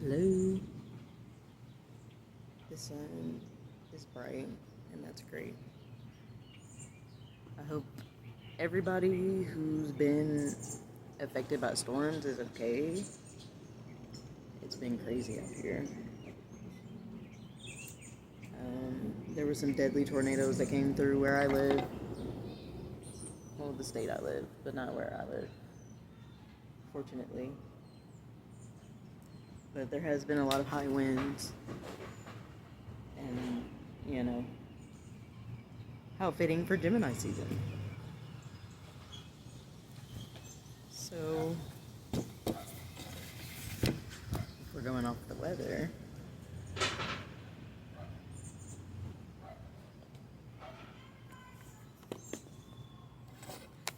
Hello. The sun is bright, and that's great. I hope everybody who's been affected by storms is okay. It's been crazy out here. There were some deadly tornadoes that came through where I live. Well, the state I live, but not where I live, fortunately. But there has been a lot of high winds. And, how fitting for Gemini season. So, if we're going off the weather,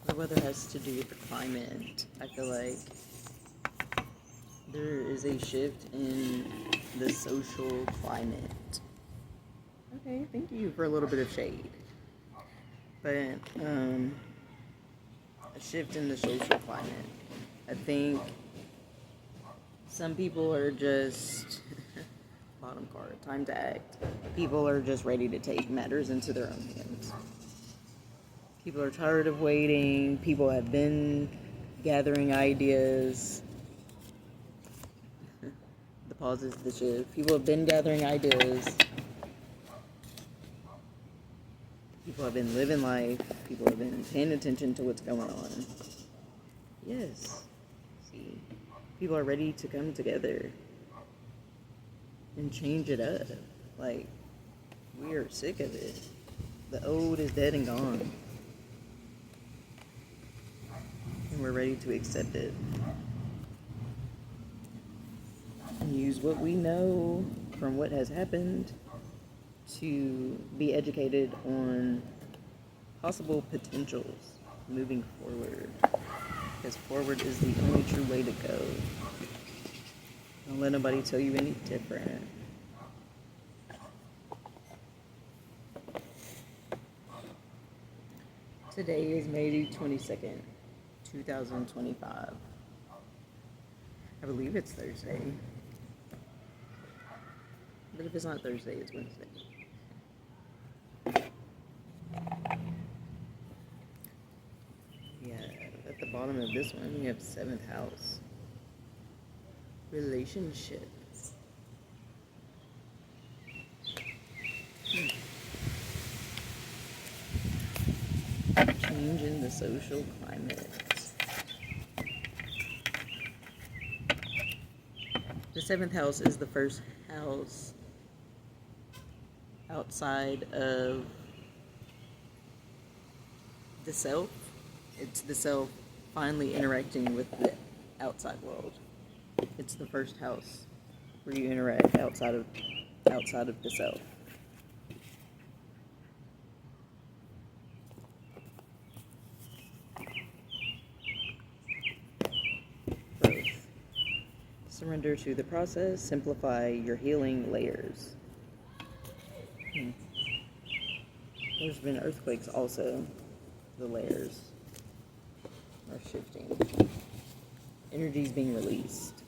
the weather has to do with the climate. I feel like there is a shift in the social climate. Okay, thank you for a little bit of shade. But, a shift in the social climate. I think some people are just, bottom card, time to act. People are just ready to take matters into their own hands. People are tired of waiting. People have been gathering ideas. The pause is the shift. People have been gathering ideas. People have been living life. People have been paying attention to what's going on. Yes. See, people are ready to come together and change it up. Like, we are sick of it. The old is dead and gone. And we're ready to accept it. And use what we know from what has happened to be educated on possible potentials moving forward. Because forward is the only true way to go. Don't let nobody tell you any different. Today is May 22nd, 2025. I believe it's Thursday. But if it's not Thursday, it's Wednesday. Yeah, at the bottom of this one, you have 7th house. Relationship. Change in the social climate. The 7th house is the first house outside of the self. It's the self finally interacting with the outside world. It's the first house where you interact outside of the self. Growth. Surrender to the process. Simplify your healing layers. There's been earthquakes also. The layers are shifting. Energy's being released.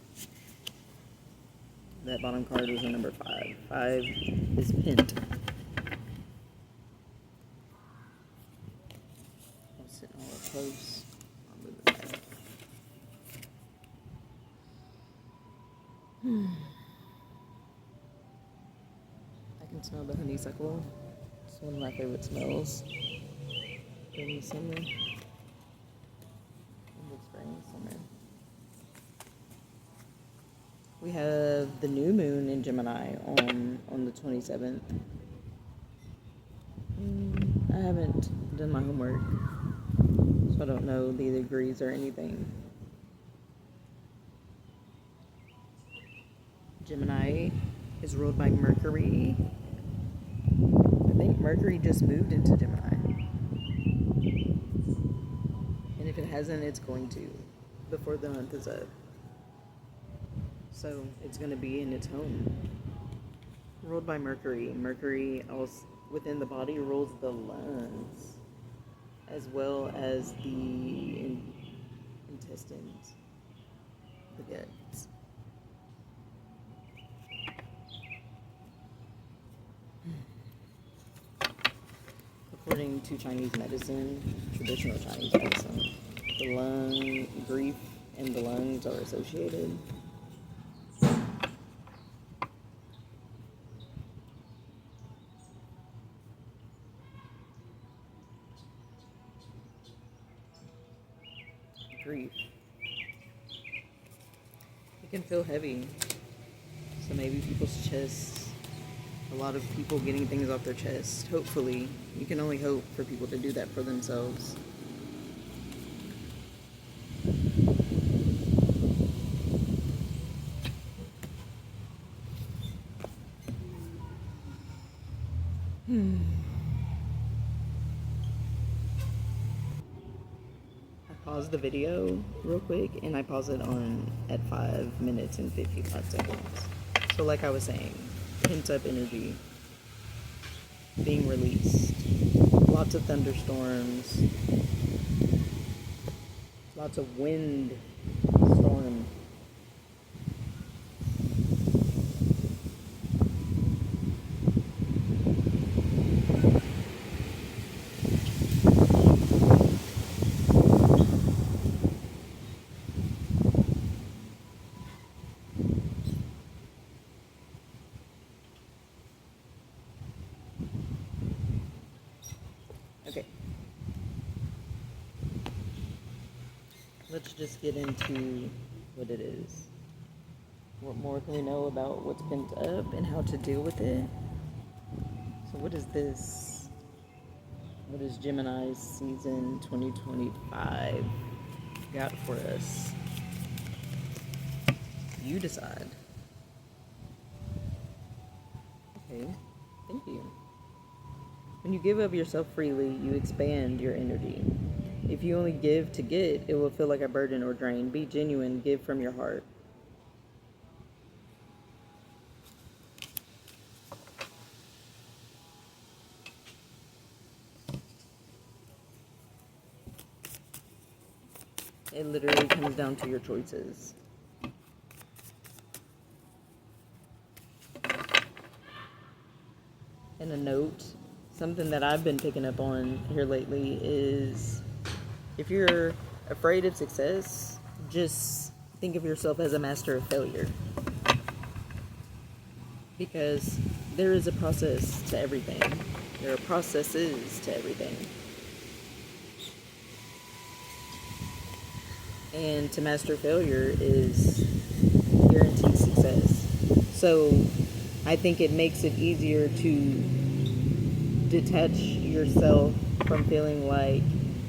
That bottom card was a number 5. 5 is pent. I'm sitting all up close. I'll move it back. I can smell the honeysuckle. It's one of my favorite smells during the summer. In the spring, summer. We have the new moon in Gemini on the 27th. I haven't done my homework, so I don't know the degrees or anything. Gemini is ruled by Mercury. I think Mercury just moved into Gemini. And if it hasn't, it's going to before the month is up. So it's going to be in its home. Ruled by Mercury. Mercury, also within the body, rules the lungs as well as the intestines, the guts. According to Chinese medicine, traditional Chinese medicine, the lung, grief and the lungs are associated. Grief. It can feel heavy. So maybe people's chests, a lot of people getting things off their chest. Hopefully, you can only hope for people to do that for themselves. Pause the video real quick, and I pause it on at 5 minutes and 55 seconds. So like I was saying, pent up energy being released, lots of thunderstorms, lots of wind storm. Okay. Let's just get into what it is. What more can we know about what's pent up and how to deal with it? So what is this? What is Gemini's season 2025 got for us? You decide. Okay, thank you. When you give of yourself freely, you expand your energy. If you only give to get, it will feel like a burden or drain. Be genuine, give from your heart. It literally comes down to your choices. And a note, something that I've been picking up on here lately is if you're afraid of success, just think of yourself as a master of failure. Because there is a process to everything. There are processes to everything. And to master failure is guaranteed success. So I think it makes it easier to detach yourself from feeling like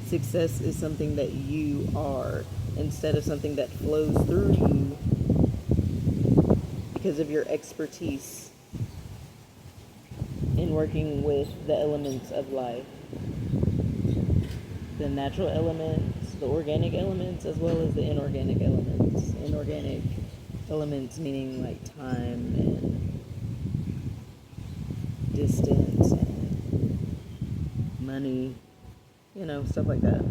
success is something that you are instead of something that flows through you because of your expertise in working with the elements of life. The natural elements, the organic elements, as well as the inorganic elements. Inorganic elements meaning like time and distance and money, stuff like that.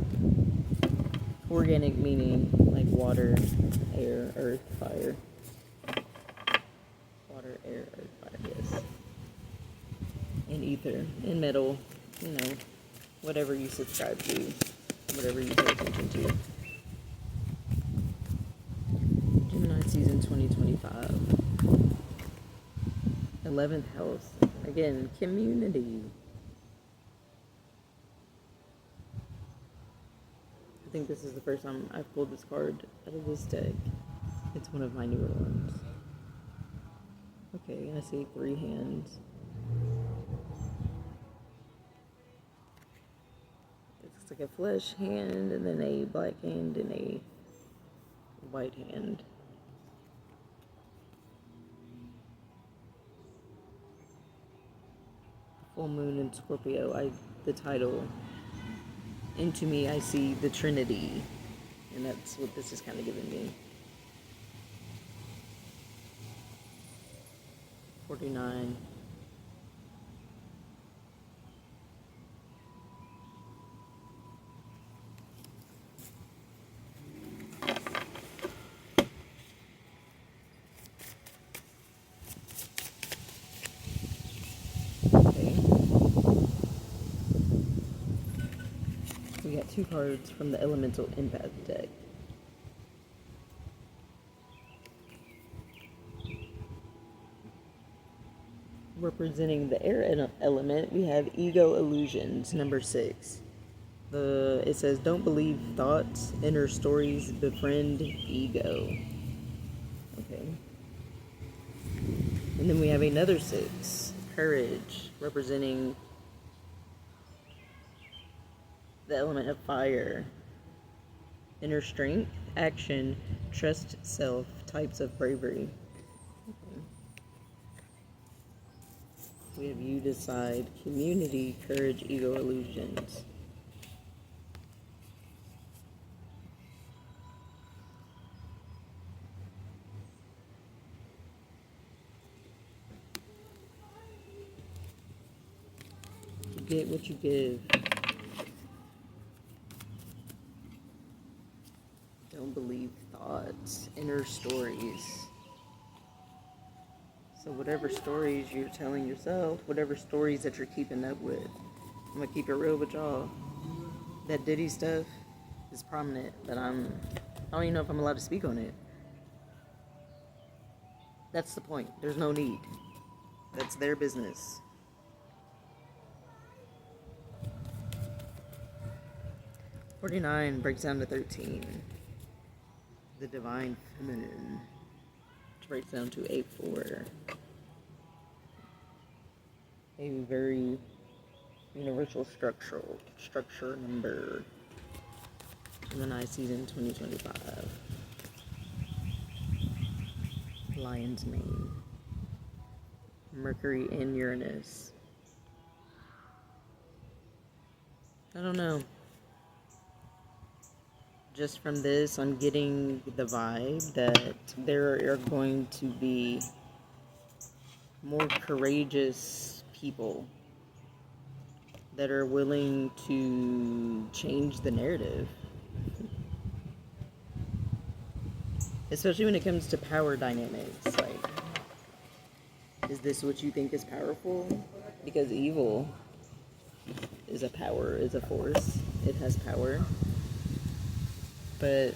Organic meaning like water, air, earth, fire. Water, air, earth, fire, yes. And ether, and metal, whatever you subscribe to, whatever you pay attention to. Gemini season 2025. 11th house. Again, community. I think this is the first time I've pulled this card out of this deck. It's one of my newer ones. Okay, I see 3 hands. It's like a flesh hand, and then a black hand, and a white hand. Full moon in Scorpio. The title. Into me, I see the Trinity, and that's what this is kind of giving me. 49. cards from the Elemental Empath deck. Representing the air element, we have Ego Illusions, number 6. It says, don't believe thoughts, inner stories, befriend ego. Okay. And then we have another 6, Courage, representing the element of fire. Inner strength, action, trust self, types of bravery. Okay. We have you decide, community, courage, ego, illusions. You get what you give. Don't believe thoughts, inner stories. So whatever stories you're telling yourself, whatever stories that you're keeping up with, I'm gonna keep it real with y'all. That Diddy stuff is prominent, but I don't even know if I'm allowed to speak on it. That's the point. There's no need. That's their business. $49 breaks down to 13. The Divine Feminine, which breaks down to 8-4. A very universal structure number. Gemini season 2025. Lion's Mane. Mercury and Uranus. I don't know. Just from this, I'm getting the vibe that there are going to be more courageous people that are willing to change the narrative. Especially when it comes to power dynamics. Like, is this what you think is powerful? Because evil is a power, is a force. It has power. But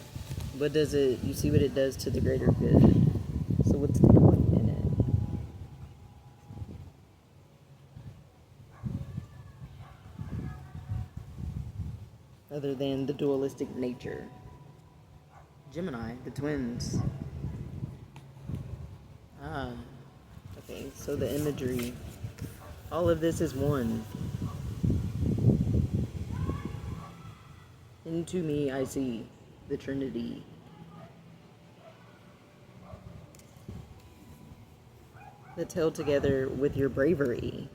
what does it, you see what it does to the greater good. So what's the point in it? Other than the dualistic nature. Gemini, the twins. Okay, so the imagery. All of this is one. Into me I see the Trinity. That's held together with your bravery.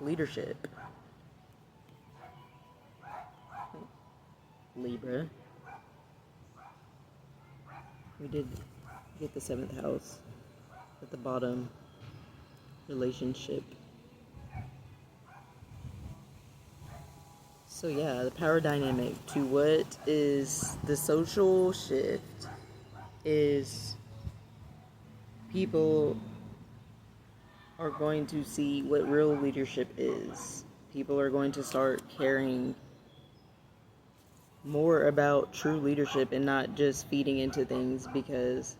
Leadership. Libra. We did get the 7th house at the bottom. Relationship. So yeah, the power dynamic to what is the social shift is people are going to see what real leadership is. People are going to start caring more about true leadership and not just feeding into things because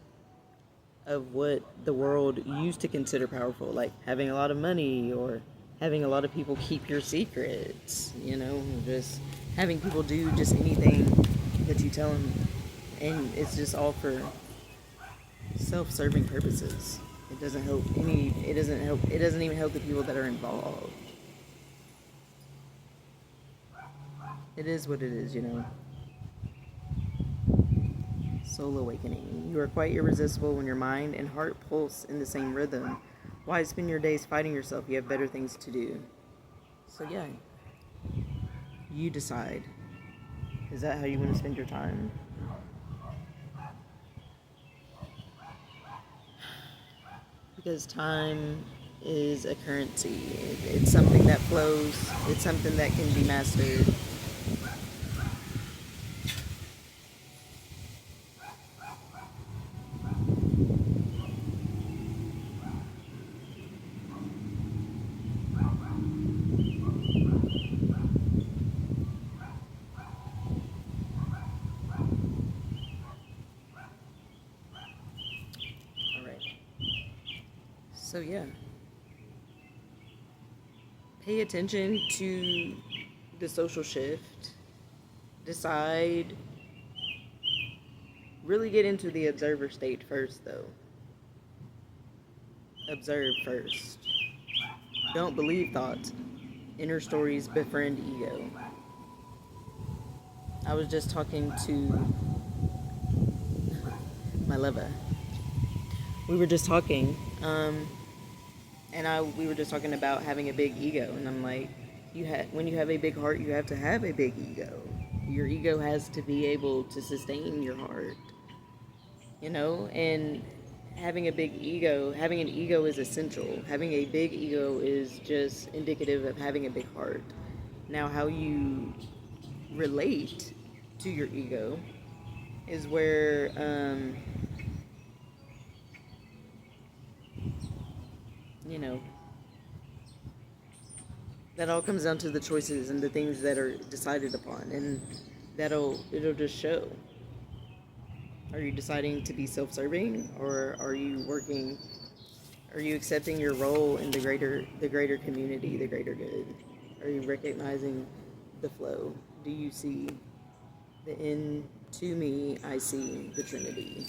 of what the world used to consider powerful, like having a lot of money or having a lot of people keep your secrets, you know, just having people do just anything that you tell them, and it's just all for self-serving purposes. It doesn't help it doesn't even help the people that are involved. It is what it is, you know. Soul awakening. You are quite irresistible when your mind and heart pulse in the same rhythm. Why spend your days fighting yourself? You have better things to do. So yeah, you decide. Is that how you want to spend your time? Because time is a currency. It's something that flows. It's something that can be mastered. So yeah, pay attention to the social shift. Decide, really get into the observer state first though. Observe first. Don't believe thoughts. Inner stories befriend ego. I was just talking to my lover. We were just talking, we were just talking about having a big ego, and I'm like, when you have a big heart, you have to have a big ego. Your ego has to be able to sustain your heart, and having an ego is essential. Having a big ego is just indicative of having a big heart. Now, how you relate to your ego is where, that all comes down to the choices and the things that are decided upon, and it'll just show. Are you deciding to be self-serving, or are you accepting your role in the greater community, the greater good? Are you recognizing the flow? Do you see the in to me, I see the Trinity?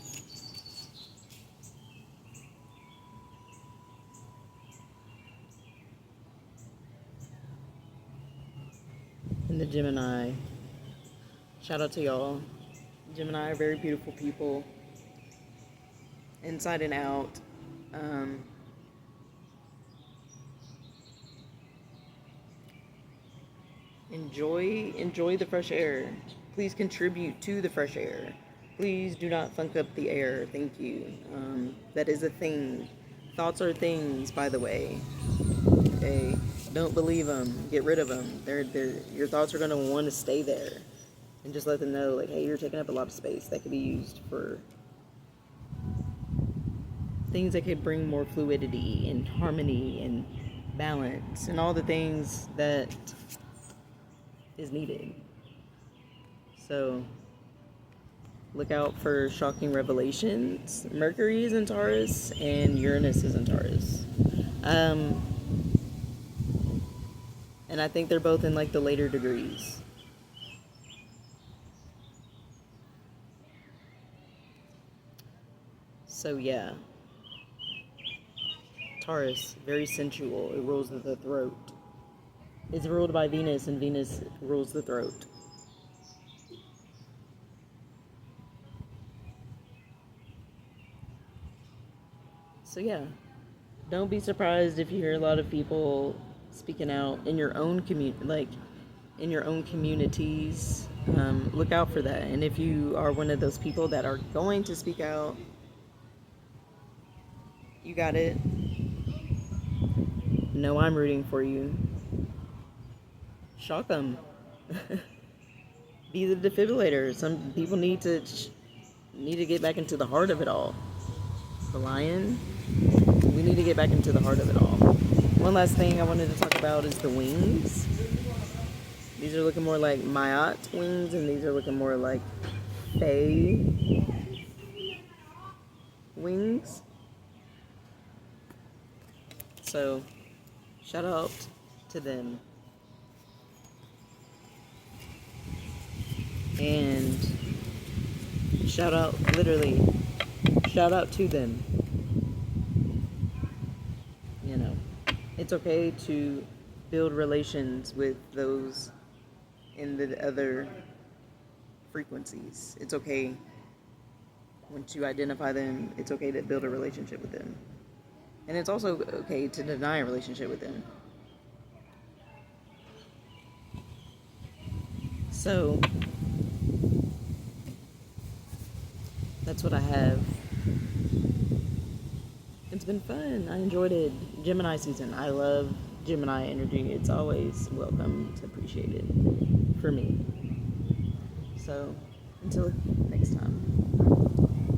And the Gemini, shout out to y'all. Gemini are very beautiful people, inside and out. Enjoy the fresh air. Please contribute to the fresh air. Please do not funk up the air. Thank you. That is a thing. Thoughts are things, by the way. Okay, don't believe them. Get rid of them. Your thoughts are gonna want to stay there, and just let them know, like, hey, you're taking up a lot of space that could be used for things that could bring more fluidity and harmony and balance and all the things that is needed. So look out for shocking revelations. Mercury is in Taurus and Uranus is in Taurus. And I think they're both in like the later degrees. So yeah. Taurus, very sensual. It rules the throat. It's ruled by Venus, and Venus rules the throat. So yeah, don't be surprised if you hear a lot of people speaking out in your own communities. Look out for that. And if you are one of those people that are going to speak out, you got it. No, I'm rooting for you. Shock them. Be the defibrillator. Some people need to get back into the heart of it all. The lion. We need to get back into the heart of it all. One last thing I wanted to talk about is the wings. These are looking more like Mayat wings, and these are looking more like Fae wings. So, shout out to them. And shout out to them. It's okay to build relations with those in the other frequencies. It's okay, once you identify them, it's okay to build a relationship with them. And it's also okay to deny a relationship with them. So, that's what I have. It's been fun. I enjoyed it. Gemini season. I love Gemini energy. It's always welcome. It's appreciated for me. So, until next time.